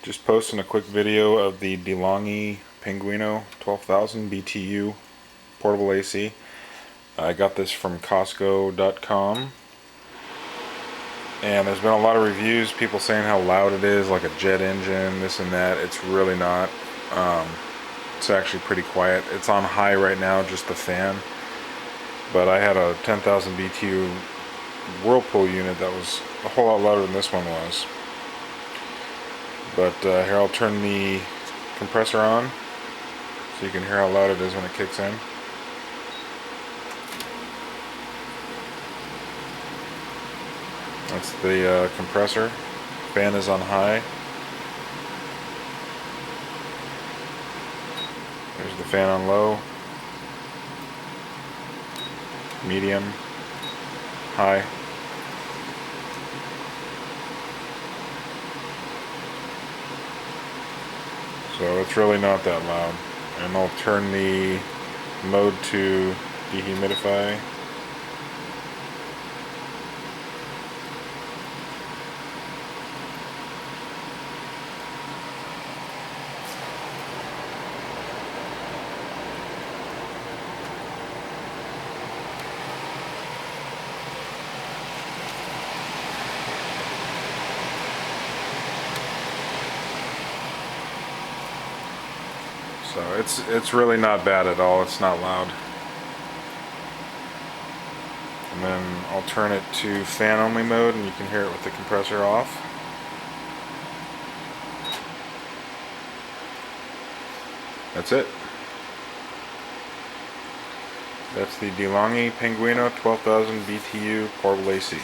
Just posting a quick video of the DeLonghi Pinguino 12,000 BTU Portable AC. I got this from Costco.com, and there's been a lot of reviews, people saying how loud it is, like a jet engine, this and that. It's really not. It's actually pretty quiet. It's on high right now, just the fan. But I had a 10,000 BTU Whirlpool unit that was a whole lot louder than this one was. But here, I'll turn the compressor on so you can hear how loud it is when it kicks in. That's the compressor. Fan is on high. There's the fan on low, medium, high. So it's really not that loud. And I'll turn the mode to dehumidify. So it's really not bad at all. It's not loud. And then I'll turn it to fan only mode, and you can hear it with the compressor off. That's it. That's the DeLonghi Pinguino 12,000 BTU Portable AC.